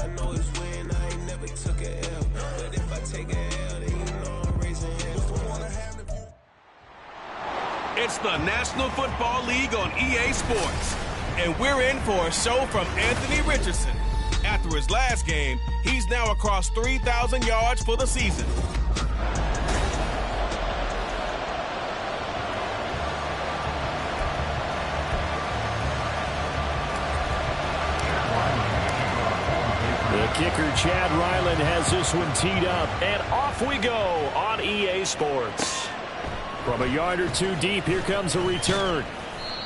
I know is win. I ain't never took a L. But if I take a L, then you know I'm raising hell. It's the National Football League on EA Sports. And we're in for a show from Anthony Richardson. After his last game, he's now across 3,000 yards for the season. The kicker, Chad Ryland, has this one teed up. And off we go on EA Sports. From a yard or two deep, here comes a return.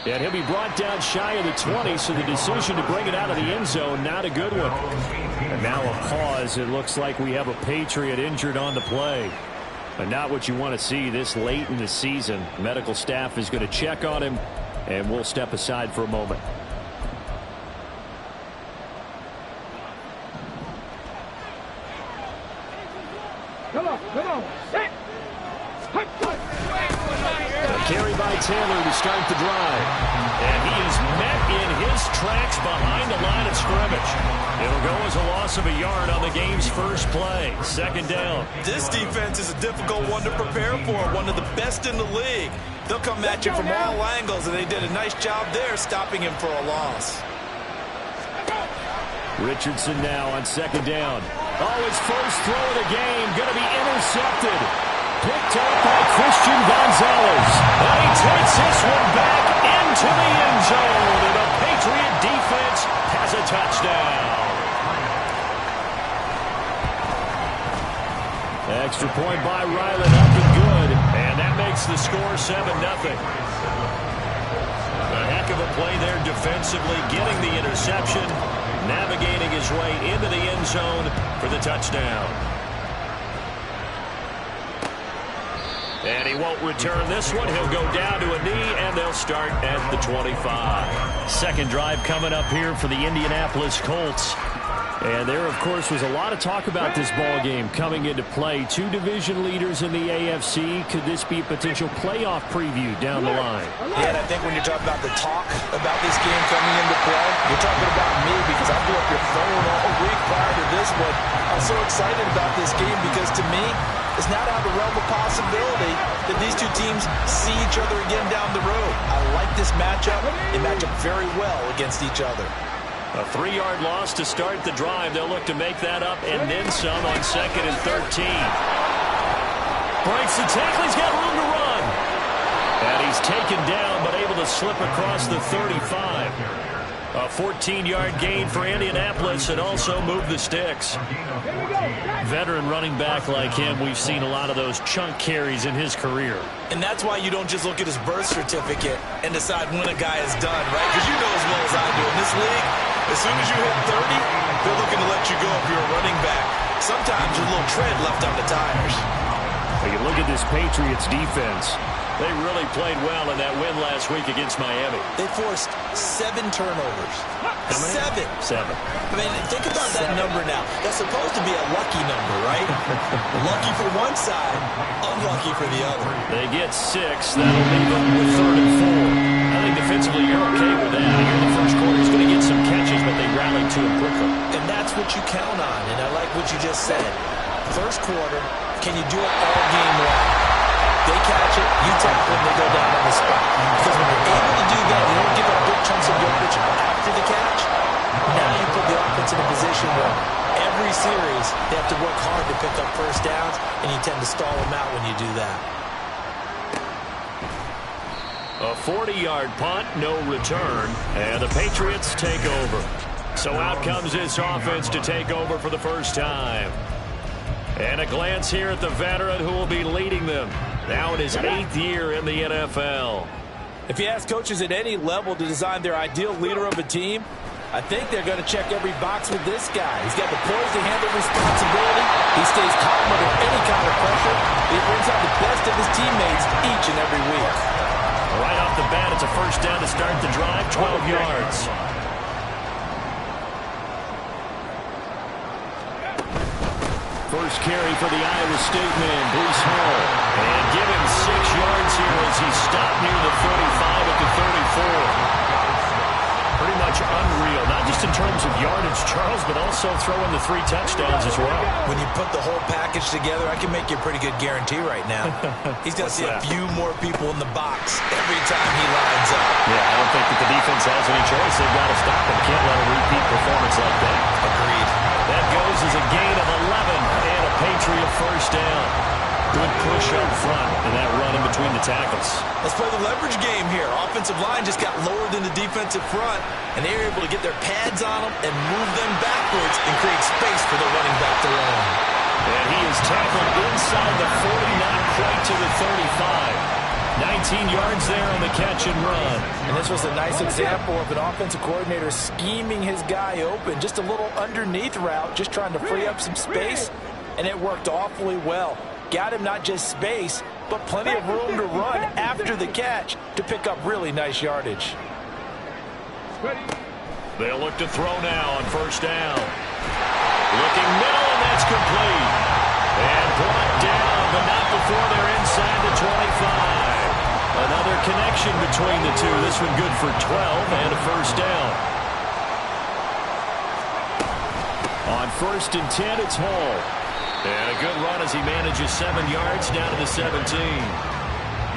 And he'll be brought down shy of the 20, so the decision to bring it out of the end zone, not a good one. And now a pause. It looks like we have a Patriot injured on the play. But not what you want to see this late in the season. Medical staff is going to check on him, and we'll step aside for a moment. Come on, set. A carry by Taylor to start the drive. And he is met in his tracks behind the line of scrimmage. It'll go as a loss of a yard on the game's first play. Second down. This defense is a difficult one to prepare for, one of the best in the league. They'll come at you from all angles, and they did a nice job there stopping him for a loss. Richardson now on second down. Oh, his first throw of the game going to be intercepted. Picked up by Christian Gonzalez. And he takes this one back into the end zone. And the Patriot defense has a touchdown. Extra point by Ryland, up and good. And that makes the score 7-0. A heck of a play there defensively, getting the interception, navigating his way into the end zone for the touchdown. And he won't return this one. He'll go down to a knee, and they'll start at the 25. Second drive coming up here for the Indianapolis Colts. And there, of course, was a lot of talk about this ball game coming into play. Two division leaders in the AFC. Could this be a potential playoff preview down the line? Yeah, and I think when you're talking about the talk about this game coming into play, you're talking about me because I blew up your phone all week prior to this one. I'm so excited about this game because to me, it's not out of the realm of possibility that these two teams see each other again down the road. I like this matchup. They match up very well against each other. A 3-yard loss to start the drive. They'll look to make that up and then some on 2nd and 13. Breaks the tackle. He's got room to run. And he's taken down but able to slip across the 35. A 14-yard gain for Indianapolis and also move the sticks. Veteran running back like him, we've seen a lot of those chunk carries in his career. And that's why you don't just look at his birth certificate and decide when a guy is done, right? Because you know as well as I do, in this league, as soon as you hit 30, they're looking to let you go if you're a running back. Sometimes there's a little tread left on the tires. You look at this Patriots defense. They really played well in that win last week against Miami. They forced 7 turnovers. 7. I mean, think about that number now. That's supposed to be a lucky number, right? Lucky for one side, unlucky for the other. They get 6. That'll leave them with 3rd and 4. I think defensively you're okay with that. Here in the first quarter, he's going to get some catches, but they rallied to him quickly. And that's what you count on, and I like what you just said. First quarter, can you do it all game long? They catch it, you tackle them, they go down on the spot. Because when you're able to do that, you don't give up big chunks of yardage after the catch. Now you put the offense in a position where every series they have to work hard to pick up first downs, and you tend to stall them out when you do that. A 40-yard punt, no return, and the Patriots take over. So out comes this offense to take over for the first time. And a glance here at the veteran who will be leading them. Now in his 8th year in the NFL. If you ask coaches at any level to design their ideal leader of a team, I think they're going to check every box with this guy. He's got the poise to handle responsibility. He stays calm under any kind of pressure. He brings out the best of his teammates each and every week. Right off the bat, it's a first down to start the drive, 12 yards. First carry for the Iowa State man, Breece Hall. And give him 6 yards here as he stopped near the 35 at the 34. Pretty much unreal, not just in terms of yardage, Charles, but also throwing the 3 touchdowns as well. When you put the whole package together, I can make you a pretty good guarantee right now. He's going to see a few more people in the box every time he lines up. Yeah, I don't think that the defense has any choice. They've got to stop him. Can't let a repeat performance like that. Agreed. That goes as a gain of 11 and a Patriot first down. Good push up front and that run in between the tackles. Let's play the leverage game here. Offensive line just got lower than the defensive front, and they were able to get their pads on them and move them backwards and create space for the running back to run. And he is tackled inside the 40, not quite to the 35. 19 yards there on the catch and run. And this was a nice example of an offensive coordinator scheming his guy open. Just a little underneath route, just trying to free up some space, and it worked awfully well. Got him not just space, but plenty of room to run after the catch to pick up really nice yardage. They'll look to throw now on first down. Looking middle, and that's complete. And brought down, but not before they're inside the 25. Another connection between the two. This one good for 12 and a first down. On 1st and 10, it's Hall. And a good run as he manages 7 yards down to the 17.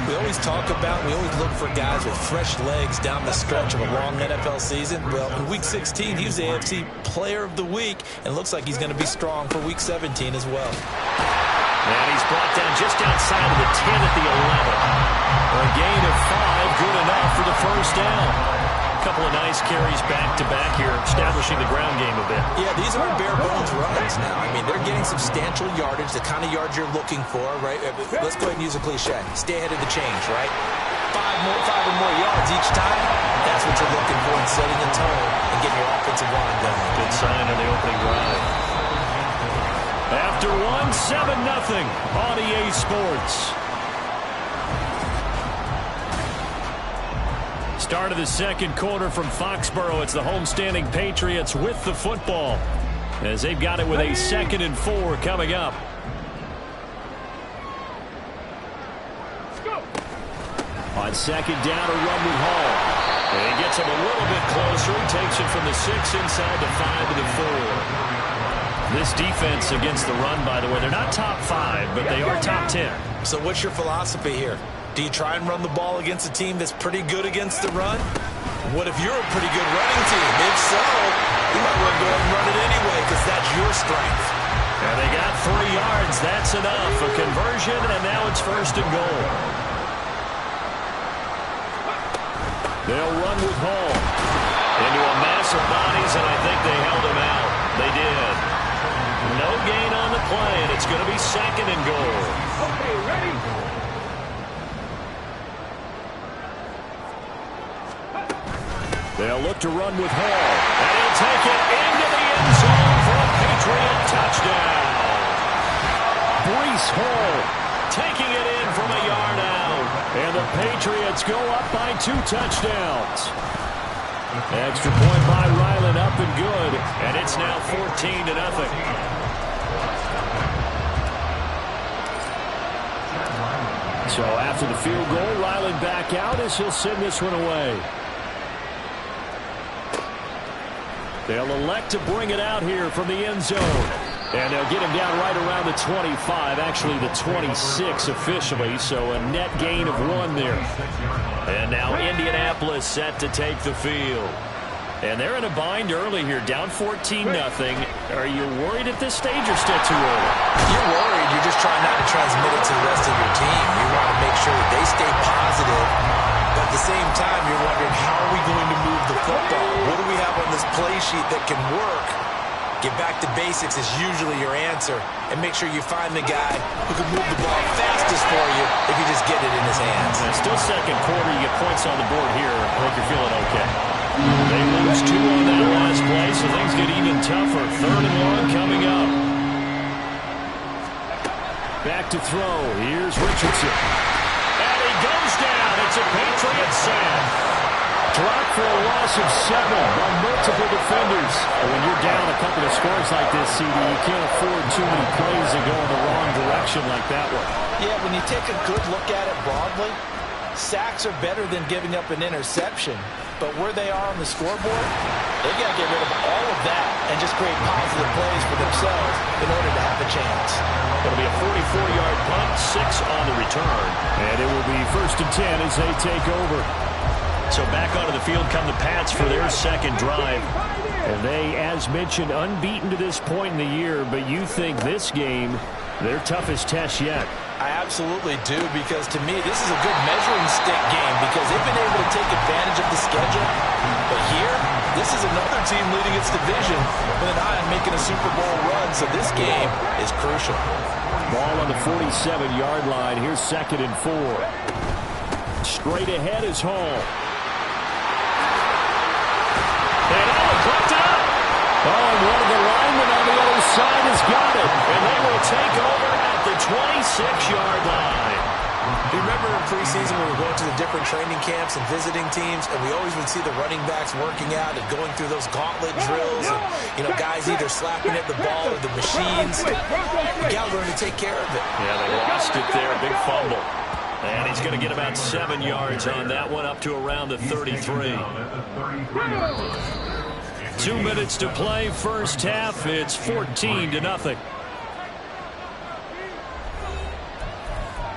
We always talk about, we always look for guys with fresh legs down the stretch of a long NFL season. Well, in Week 16, he was the AFC Player of the Week, and looks like he's going to be strong for Week 17 as well. And he's brought down just outside of the 10 at the 11. A gain of 5, good enough for the first down. A couple of nice carries back-to-back here, establishing the ground game a bit. Yeah, these aren't bare-bones runs now. I mean, they're getting substantial yardage, the kind of yards you're looking for, right? Let's go ahead and use a cliche. Stay ahead of the change, right? 5 or more yards each time. That's what you're looking for in setting the tone and getting your offensive line going. Good sign on the opening drive. After 7-0 on EA Sports. Start of the second quarter from Foxborough. It's the homestanding Patriots with the football as they've got it with a 2nd and 4 coming up. On 2nd down, a run with Hall. And he gets him a little bit closer. He takes it from the 6 inside the 5 to the 4. This defense against the run, by the way, they're not top 5, but they are top 10. So what's your philosophy here? Do you try and run the ball against a team that's pretty good against the run? What if you're a pretty good running team? If so, you might want to go ahead and run it anyway because that's your strength. And they got 3 yards. That's enough. A conversion, and now it's 1st and goal. They'll run with Hall. Into a mass of bodies, and I think they held him out. They did. No gain on the play, and it's going to be 2nd and goal. Okay, ready? They'll look to run with Hall. And he'll take it into the end zone for a Patriot touchdown. Breece Hall taking it in from a yard out. And the Patriots go up by 2 touchdowns. Extra point by Ryland, up and good. And it's now 14-0. So after the field goal, Ryland back out as he'll send this one away. They'll elect to bring it out here from the end zone. And they'll get him down right around the 25, actually the 26 officially, so a net gain of 1 there. And now Indianapolis set to take the field. And they're in a bind early here, down 14-0. Are you worried at this stage or still too early? You're worried. You're just trying not to transmit it to the rest of your team. You want to make sure that they stay positive. But at the same time, you're wondering, how are we going to move the football? What do we have on this play sheet that can work? Get back to basics is usually your answer. And make sure you find the guy who can move the ball fastest for you if you just get it in his hands. And still second quarter, you get points on the board here. I think you're feeling okay. They lose 2 on that last play, so things get even tougher. 3rd and 1 coming up. Back to throw. Here's Richardson. And he goes down. It's a Patriot sack. Dropped for a loss of 7 by multiple defenders. And when you're down a couple of scores like this, CD, you can't afford too many plays that go in the wrong direction like that one. Yeah, when you take a good look at it broadly, Sacks are better than giving up an interception, but where they are on the scoreboard, they've got to get rid of all of that and just create positive plays for themselves in order to have a chance. It'll be a 44-yard punt, 6 on the return. And it will be 1st and 10 as they take over. So back onto the field come the Pats for their second drive. And they, as mentioned, unbeaten to this point in the year, but you think this game, their toughest test yet. I absolutely do, because to me, this is a good measuring stick game because they've been able to take advantage of the schedule. But here, this is another team leading its division with an eye on making a Super Bowl run, so this game is crucial. Ball on the 47-yard line. Here's 2nd and 4. Straight ahead is Hall. And dropped it up. Oh, and one of the linemen on the other side has got it. And they will take over at the 26-yard line. You remember in preseason when we were going to the different training camps and visiting teams, and we always would see the running backs working out and going through those gauntlet drills, and, you know, guys either slapping at the ball or the machines. You got to learn to take care of it. Yeah, they lost it there. Big fumble. And he's going to get about 7 yards on that one, up to around the 33. 2 minutes to play, first half. It's 14-0.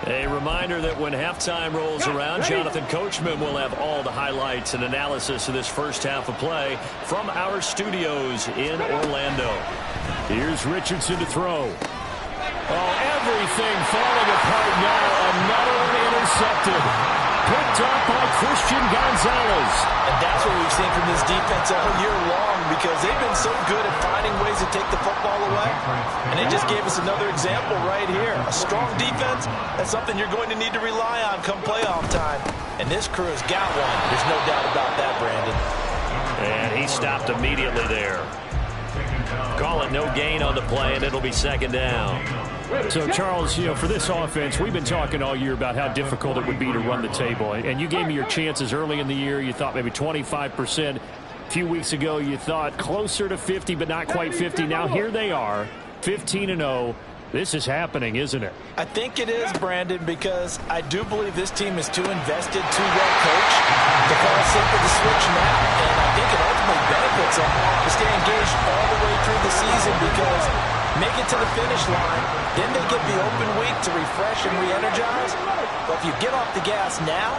A reminder that when halftime rolls around, Jonathan Coachman will have all the highlights and analysis of this first half of play from our studios in Orlando. Here's Richardson to throw. Oh, everything falling apart now. Another one intercepted. Picked up by Christian Gonzalez. And that's what we've seen from this defense all year long, because they've been so good at finding ways to take the football away. And they just gave us another example right here. A strong defense, that's something you're going to need to rely on come playoff time. And this crew has got one. There's no doubt about that, Brandon. And he stopped immediately there. Call it no gain on the play, and it'll be 2nd down. So, Charles, you know, for this offense, we've been talking all year about how difficult it would be to run the table. And you gave me your chances early in the year. You thought maybe 25%. A few weeks ago, you thought closer to 50, but not quite 50. Now, here they are, 15-0. This is happening, isn't it? I think it is, Brandon, because I do believe this team is too invested, too well coached to fall asleep with the switch now. And I think it ultimately benefits them to stay engaged all the way through the season, because make it to the finish line, then they get the open week to refresh and re-energize. But if you get off the gas now,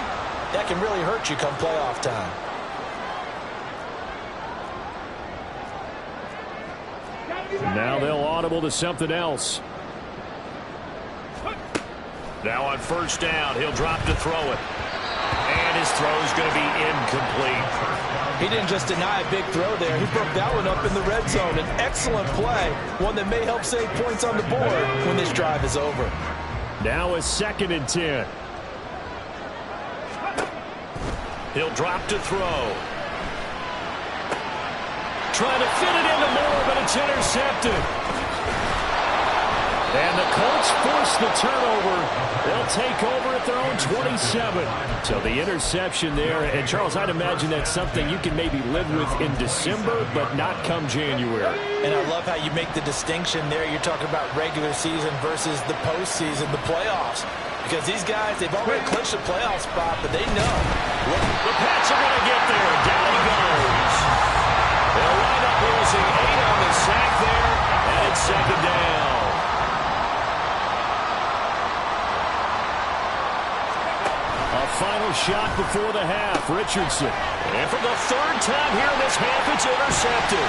that can really hurt you come playoff time. Now they'll audible to something else. Now on 1st down, he'll drop to throw it. And his throw is going to be incomplete. He didn't just deny a big throw there. He broke that one up in the red zone. An excellent play, one that may help save points on the board when this drive is over. Now a 2nd and 10. He'll drop to throw. Trying to fit it into Moore, but it's intercepted. And the Colts force the turnover. They'll take over at their own 27. So the interception there. And, Charles, I'd imagine that's something you can maybe live with in December, but not come January. And I love how you make the distinction there. You're talking about regular season versus the postseason, the playoffs. Because these guys, they've already clinched a playoff spot, but they know. The Pats are going to get there. Down he goes. They'll wind up losing 8 on the sack there, and it's 2nd down. A final shot before the half. Richardson. And for the 3rd time here in this half, it's intercepted.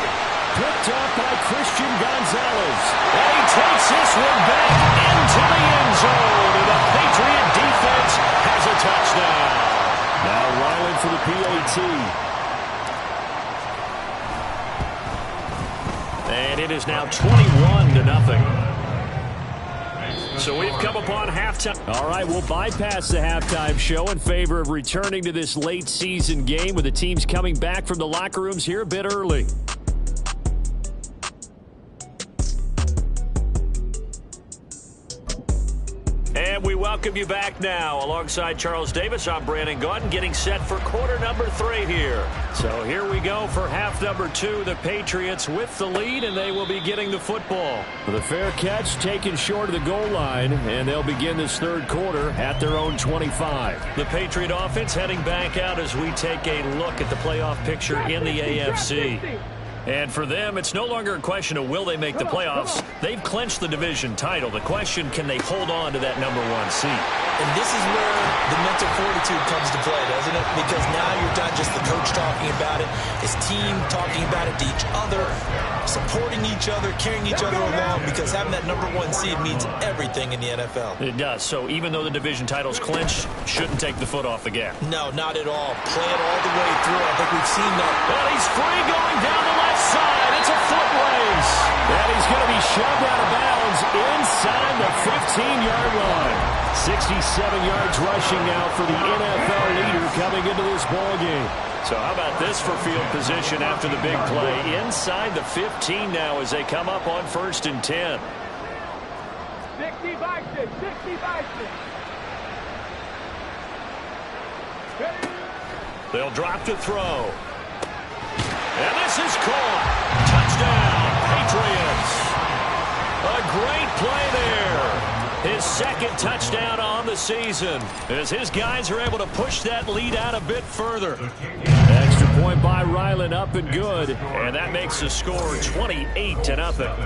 Picked up by Christian Gonzalez. And he takes this one back into the end zone. And the Patriot defense has a touchdown. Now Ryland for the PAT. And it is now 21-0. So we've come upon halftime. All right, we'll bypass the halftime show in favor of returning to this late season game with the teams coming back from the locker rooms here a bit early. And we welcome you back now. Alongside Charles Davis, I'm Brandon Gaudin, getting set for quarter number 3 here. So here we go for half number 2. The Patriots with the lead, and they will be getting the football. The fair catch taken short of the goal line, and they'll begin this third quarter at their own 25. The Patriot offense heading back out as we take a look at the playoff picture in the AFC. And for them, it's no longer a question of will they make the playoffs. They've clinched the division title. The question, can they hold on to that number 1 seed? And this is where the mental fortitude comes to play, doesn't it? Because now you're not just the coach talking about it. It's team talking about it to each other, supporting each other, carrying each other along, because having that number 1 seed means everything in the NFL. It does. So even though the division title's clinched, shouldn't take the foot off the gas. No, not at all. Play it all the way through. I think we've seen that. And he's free going down the left side. It's a foot race. And he's going to be shoved out of bounds inside the 15-yard line. 67 yards rushing now for the NFL leader coming into this ball game. So how about this for field position after the big play? Inside the 15 now as they come up on 1st and 10. 60-6, 60-6. They'll drop to throw. And this is caught. Touchdown, Patriots. A great play there. His second touchdown on the season as his guys are able to push that lead out a bit further. Extra point by Ryland, up and good. And that makes the score 28-0.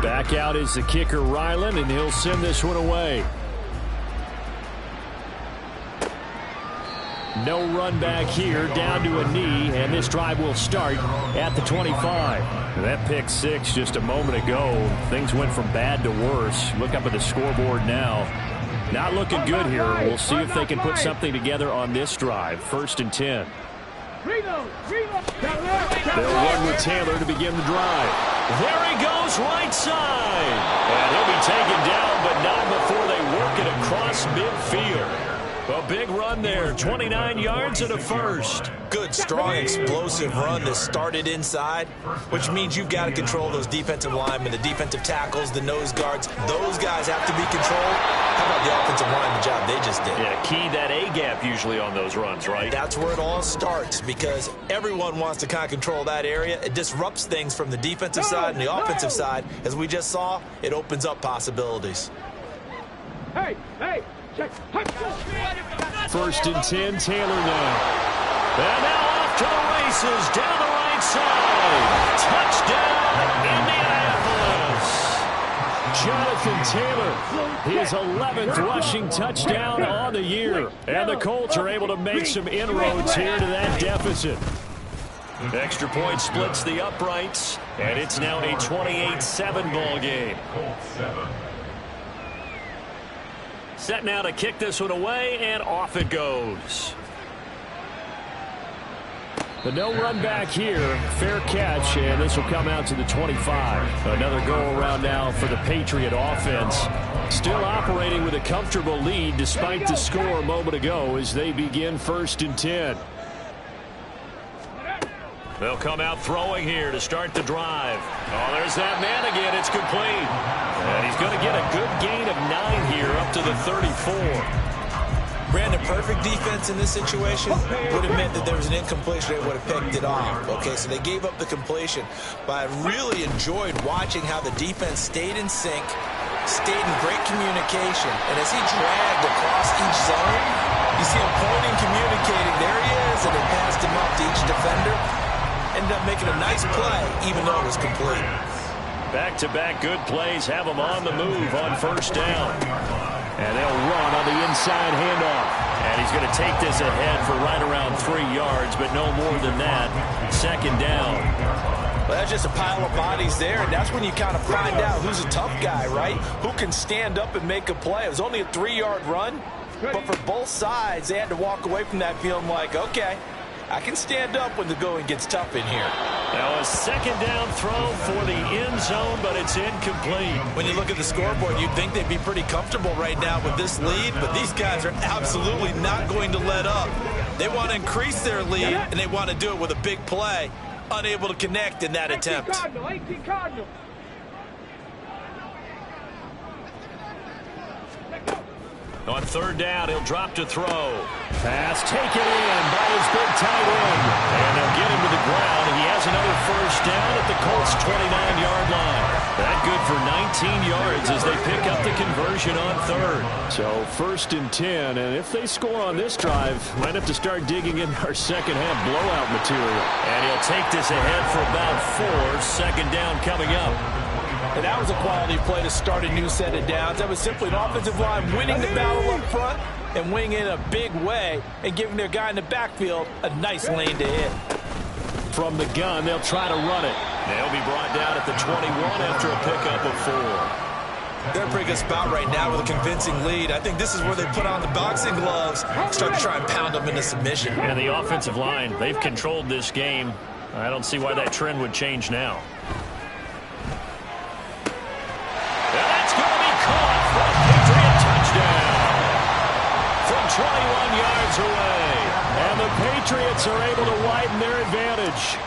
Back out is the kicker, Ryland, and he'll send this one away. No run back here, down to a knee, and this drive will start at the 25. And that pick 6 just a moment ago. Things went from bad to worse. Look up at the scoreboard now. Not looking good here. We'll see if they can put something together on this drive. 1st and 10. They'll run with Taylor to begin the drive. There he goes, right side. And he'll be taken down, but not before they work it across midfield. A big run there, 29 yards and a first. Good, strong, explosive run that started inside, which means you've got to control those defensive linemen, the defensive tackles, the nose guards. Those guys have to be controlled. How about the offensive line, the job they just did? Yeah, key that A-gap usually on those runs, right? That's where it all starts, because everyone wants to kind of control that area. It disrupts things from the defensive side and the offensive side. As we just saw, it opens up possibilities. Hey, check. 1st and 10, Taylor now. And now off to the races, down the right side. Touchdown, Indianapolis. Jonathan Taylor, his 11th rushing touchdown on the year. And the Colts are able to make some inroads here to that deficit. Extra point splits the uprights, and it's now a 28-7 ball game. Set now to kick this one away, and off it goes. The no run back here, fair catch, and this will come out to the 25. Another go-around now for the Patriot offense. Still operating with a comfortable lead despite the score a moment ago as they begin 1st and 10. They'll come out throwing here to start the drive. Oh, there's that man again. It's complete. And he's going to get a good gain of 9 here up to the 34. Brandon, perfect defense in this situation would have meant that there was an incompletion. They would have picked it off. Okay, so they gave up the completion. But I really enjoyed watching how the defense stayed in sync, stayed in great communication. And as he dragged across each zone, you see him pointing, communicating. There he is, and they passed him off to each defender. Ended up making a nice play, even though it was complete. Back-to-back good plays have them on the move on 1st down. And they'll run on the inside handoff. And he's going to take this ahead for right around 3 yards, but no more than that. 2nd down. Well, that's just a pile of bodies there, and that's when you kind of find out who's a tough guy, right? Who can stand up and make a play. It was only a 3-yard run, but for both sides, they had to walk away from that feeling like, okay, I can stand up when the going gets tough in here. Now a 2nd down throw for the end zone, but it's incomplete. When you look at the scoreboard, you'd think they'd be pretty comfortable right now with this lead, but these guys are absolutely not going to let up. They want to increase their lead, and they want to do it with a big play. Unable to connect in that attempt. 18 Cardinal. On third down, he'll drop to throw. Pass taken in by his big tight end. And they'll get him to the ground. He has another first down at the Colts' 29-yard line. That good for 19 yards as they pick up the conversion on third. So 1st and 10, and if they score on this drive, might have to start digging in our second-half blowout material. And he'll take this ahead for about 4. Second down coming up. And that was a quality play to start a new set of downs. That was simply an offensive line winning the battle up front and winning in a big way and giving their guy in the backfield a nice lane to hit. From the gun, they'll try to run it. They'll be brought down at the 21 after a pickup of 4. They're in a pretty good spot right now with a convincing lead. I think this is where they put on the boxing gloves, start to try and pound them into submission. And the offensive line, they've controlled this game. I don't see why that trend would change now. That's going to be caught for a Patriot touchdown from 21 yards away. And the Patriots are able to widen their advantage.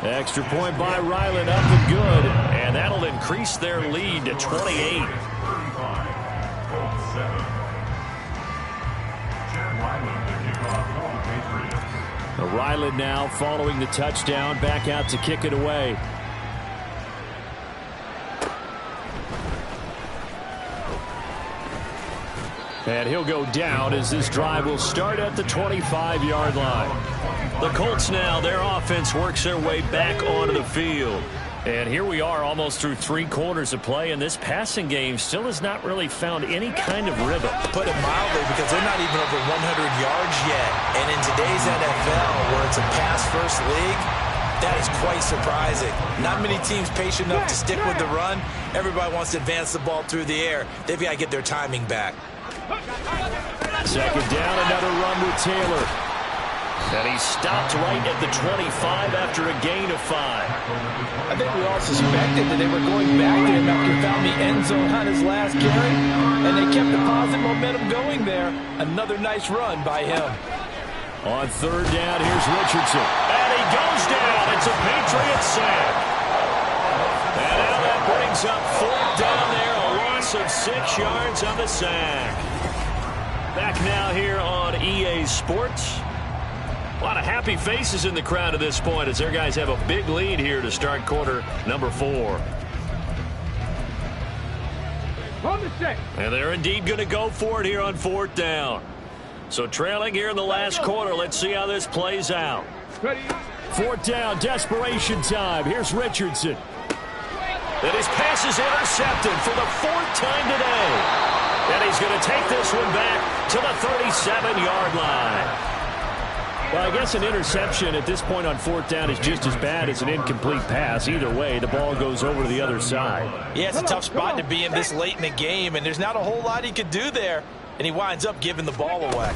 Extra point by Ryland, up and good. And that'll increase their lead to 28. Ryland now following the touchdown, back out to kick it away. And he'll go down as this drive will start at the 25-yard line. The Colts now, their offense works their way back onto the field. And here we are almost through 3 quarters of play, and this passing game still has not really found any kind of rhythm. Put it mildly, because they're not even over 100 yards yet. And in today's NFL, where it's a pass-first league, that is quite surprising. Not many teams patient enough to stick with the run. Everybody wants to advance the ball through the air. They've got to get their timing back. Second down, another run with Taylor. And he stopped right at the 25 after a gain of 5. I think we all suspected that they were going back to him after he found the end zone on his last carry, and they kept the positive momentum going there. Another nice run by him. On third down, here's Richardson. And he goes down. It's a Patriot sack. And now that brings up 4th down there, a loss of 6 yards on the sack. Back now here on EA Sports. A lot of happy faces in the crowd at this point as their guys have a big lead here to start quarter number 4. And they're indeed going to go for it here on 4th down. So trailing here in the last quarter. Let's see how this plays out. 4th down, desperation time. Here's Richardson. And his pass is intercepted for the 4th time today. And he's going to take this one back to the 37-yard line. Well, I guess an interception at this point on 4th down is just as bad as an incomplete pass. Either way, the ball goes over to the other side. Yeah, it's a tough spot to be in this late in the game, and there's not a whole lot he could do there. And he winds up giving the ball away.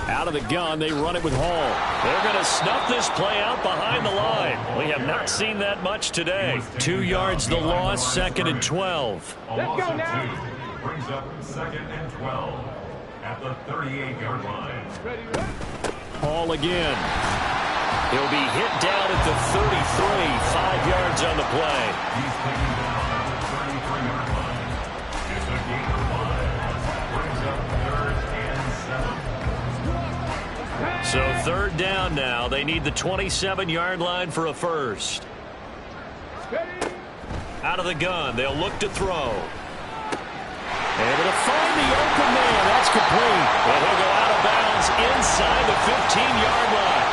Out of the gun, they run it with Hall. They're going to snuff this play out behind the line. We have not seen that much today. 2 yards the loss, 2nd and 12. Let's go now. Brings up 2nd and 12 at the 38-yard line. Hall again. He'll be hit down at the 33, 5 yards on the play. He's taken down at the 33-yard line. It's a gain of 5. Brings up 3rd and 7. So 3rd down now. They need the 27-yard line for a first. Out of the gun. They'll look to throw. Able to find the open man. That's complete. But he'll go out of bounds inside the 15-yard line.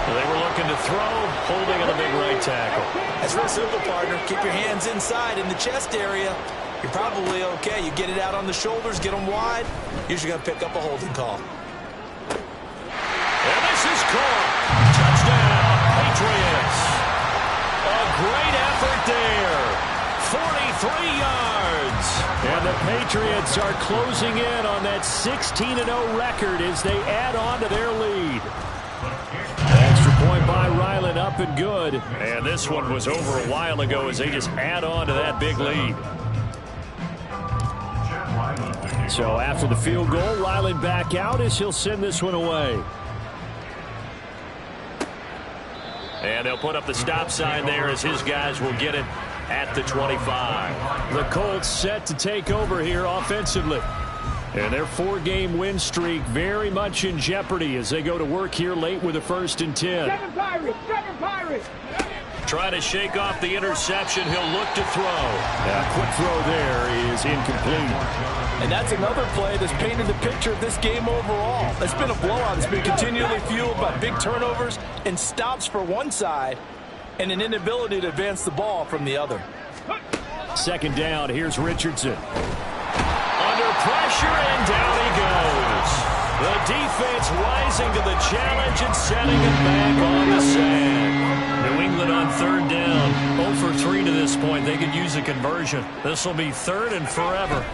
They were looking to throw, holding on the big right tackle. That's real simple, partner. Keep your hands inside in the chest area. You're probably okay. You get it out on the shoulders, get them wide. Usually going to pick up a holding call. And this is caught. Touchdown, Patriots. A great effort there. 43 yards. And the Patriots are closing in on that 16-0 record as they add on to their lead. Extra point by Ryland, up and good. And this one was over a while ago as they just add on to that big lead. So after the field goal, Ryland back out as he'll send this one away. And they'll put up the stop sign there as his guys will get it at the 25. The Colts set to take over here offensively. And their 4-game win streak very much in jeopardy as they go to work here late with a 1st and 10. Seven Pirates! Try to shake off the interception. He'll look to throw. A quick throw there is incomplete. And that's another play that's painted the picture of this game overall. It's been a blowout. It's been continually fueled by big turnovers and stops for one side and an inability to advance the ball from the other. 2nd down. Here's Richardson. Under pressure, and down he goes. The defense rising to the challenge and setting it back on the sand. New England on 3rd down. 0 for 3 to this point. They could use a conversion. This will be 3rd and forever.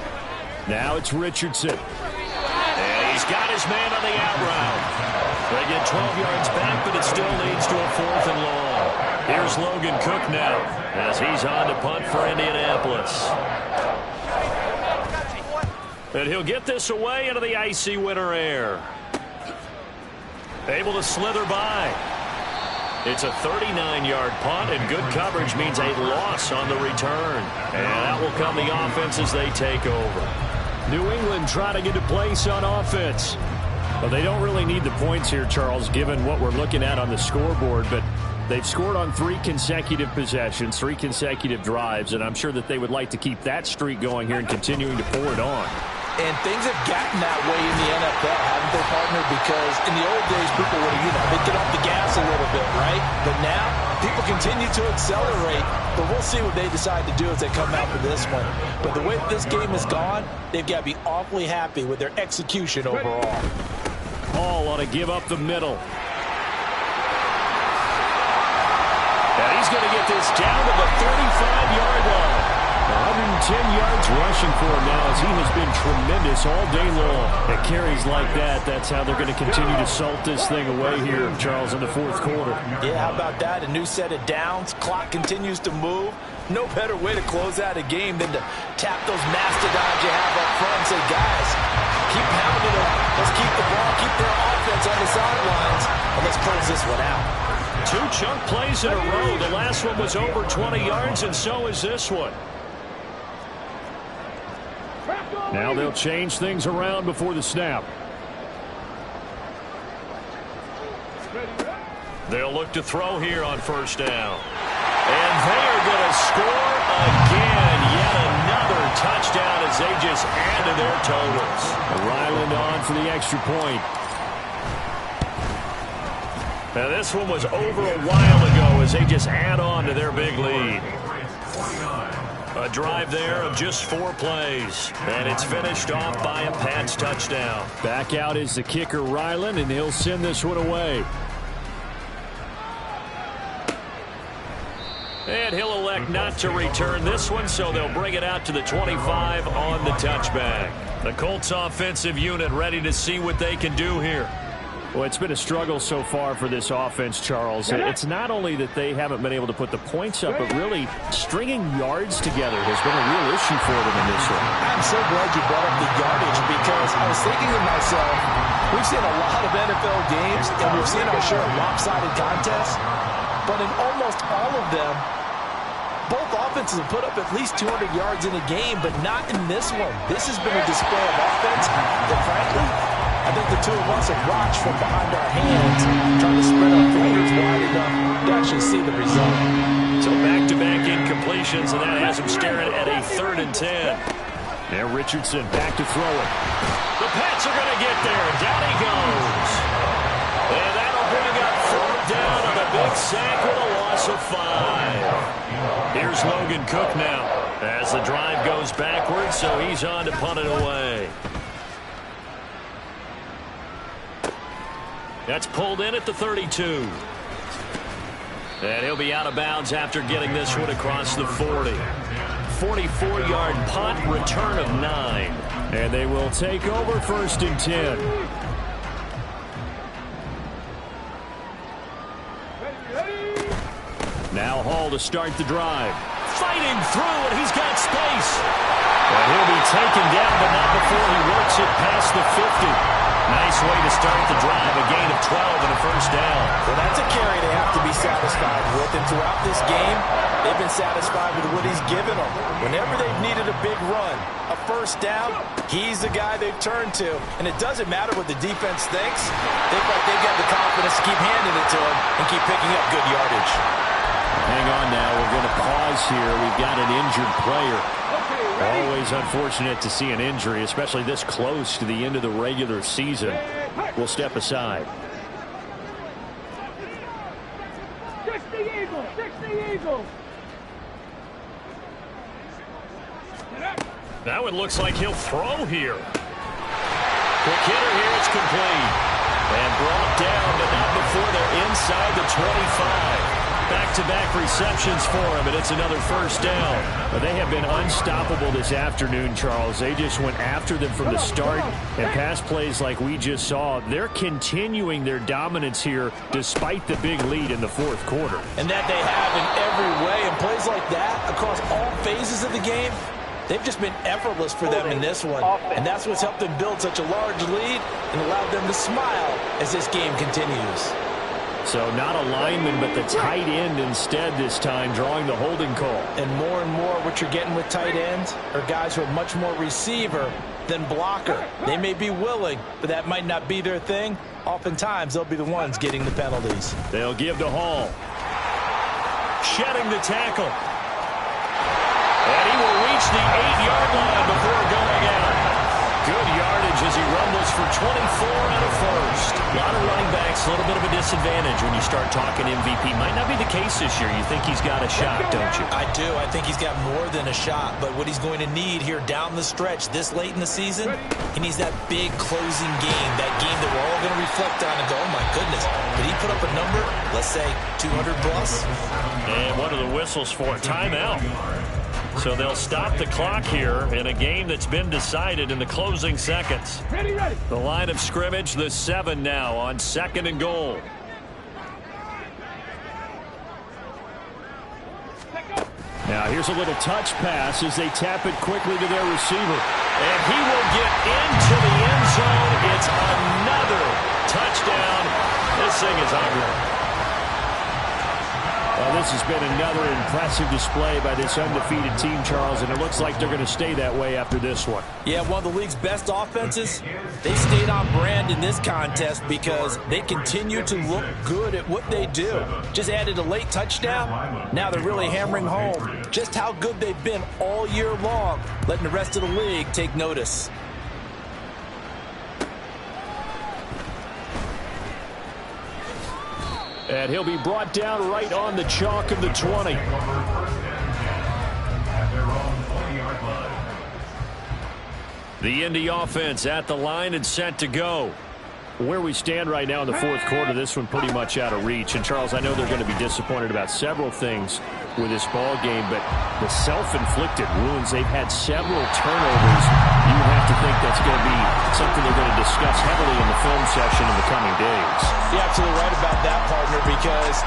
Now it's Richardson. And he's got his man on the out route. They get 12 yards back, but it still leads to a 4th and long. Here's Logan Cook now as he's on to punt for Indianapolis. And he'll get this away into the icy winter air. Able to slither by. It's a 39-yard punt, and good coverage means a loss on the return. And that will come the offense as they take over. New England trying to get a place on offense. Well, they don't really need the points here, Charles, given what we're looking at on the scoreboard. But they've scored on 3 consecutive possessions, 3 consecutive drives, and I'm sure that they would like to keep that streak going here and continuing to pour it on. And things have gotten that way in the NFL, haven't they, partner? Because in the old days, people would have, they'd get off the gas a little bit, right? But now, people continue to accelerate. But we'll see what they decide to do as they come out for this one. But the way that this game has gone, they've got to be awfully happy with their execution overall. All on a give up the middle. And he's going to get this down to the 35-yard line. 110 yards rushing for him now as he has been tremendous all day long. At carries like that, that's how they're going to continue to salt this thing away here, Charles, in the 4th quarter. Yeah, how about that? A new set of downs. Clock continues to move. No better way to close out a game than to tap those mastodons you have up front and say, guys, keep pounding them. Let's keep the ball, keep their offense on the sidelines, and let's close this one out. 2 chunk plays in a row. The last one was over 20 yards, and so is this one. Now they'll change things around before the snap. They'll look to throw here on 1st down. And they are going to score again. Yet another touchdown as they just add to their totals. Ryland on for the extra point. Now this one was over a while ago as they just add on to their big lead. A drive there of just 4 plays. And it's finished off by a Pats touchdown. Back out is the kicker, Ryland, and he'll send this one away. And he'll elect not to return this one, so they'll bring it out to the 25 on the touchback. The Colts offensive unit ready to see what they can do here. Well, it's been a struggle so far for this offense, Charles. It's not only that they haven't been able to put the points up, but really stringing yards together has been a real issue for them in this one. I'm so glad you brought up the yardage because I was thinking to myself, we've seen a lot of NFL games and we've seen our share of lopsided contests, but in almost all of them, both offenses have put up at least 200 yards in a game, but not in this one. This has been a display of offense that, frankly, I think the two of us have watched from behind our hands, trying to spread our fingers wide enough to actually see the result. So back-to-back incompletions, and that has him staring at a 3rd and 10. Now Richardson back to throw it. The Pats are going to get there, and down he goes. And that'll bring up 4th down on a big sack with a loss of 5. Here's Logan Cook now as the drive goes backwards, so he's on to punt it away. That's pulled in at the 32. And he'll be out of bounds after getting this one across the 40. 44-yard punt, return of 9. And they will take over 1st and 10. Now Hall to start the drive. Fighting through, and he's got space. And he'll be taken down, but not before he works it past the 50. Nice way to start the drive, a gain of 12 and a first down. Well, that's a carry they have to be satisfied with. And throughout this game, they've been satisfied with what he's given them. Whenever they've needed a big run, a first down, he's the guy they've turned to. And it doesn't matter what the defense thinks. They feel like they've got the confidence to keep handing it to him and keep picking up good yardage. Hang on now. We're going to pause here. We've got an injured player. Always unfortunate to see an injury, especially this close to the end of the regular season. We'll step aside. 60 Eagles! 60 Eagles! That one looks like he'll throw here. Quick hitter here. It's complete. And brought down, but not before they're inside the 25. Back-to-back receptions for him, and it's another first down. But they have been unstoppable this afternoon, Charles. They just went after them from the start, and pass plays like we just saw, they're continuing their dominance here despite the big lead in the fourth quarter. And that they have in every way, and plays like that across all phases of the game, they've just been effortless for them in this one. And that's what's helped them build such a large lead and allowed them to smile as this game continues. So not a lineman, but the tight end instead this time, drawing the holding call. And more what you're getting with tight ends are guys who are much more receiver than blocker. They may be willing, but that might not be their thing. Oftentimes, they'll be the ones getting the penalties. They'll give to Hall. Shedding the tackle. And he will reach the 8-yard line before going out. Good yardage as he rumbles for 24 and a first. A lot of running backs, a little bit of a disadvantage when you start talking MVP. Might not be the case this year. You think he's got a shot, don't you? I do. I think he's got more than a shot. But what he's going to need here down the stretch this late in the season, he needs that big closing game, that game that we're all going to reflect on and go, oh, my goodness, did he put up a number, let's say 200 plus? And what are the whistles for? Timeout. So they'll stop the clock here in a game that's been decided in the closing seconds. Ready. The line of scrimmage, the 7 now on 2nd and goal. Now here's a little touch pass as they tap it quickly to their receiver. And he will get into the end zone. It's another touchdown. This thing is ugly. Well, this has been another impressive display by this undefeated team, Charles, and it looks like they're going to stay that way after this one. Yeah, one of the league's best offenses. They stayed on brand in this contest because they continue to look good at what they do. Just added a late touchdown. Now they're really hammering home just how good they've been all year long, letting the rest of the league take notice. And he'll be brought down right on the chalk of the 20. The Indy offense at the line and set to go. Where we stand right now in the fourth quarter, this one pretty much out of reach. And, Charles, I know they're going to be disappointed about several things with this ball game, but the self-inflicted wounds, they've had several turnovers. You have to think that's going to be something they're going to discuss heavily in the film session in the coming days. You're absolutely right about that, partner, because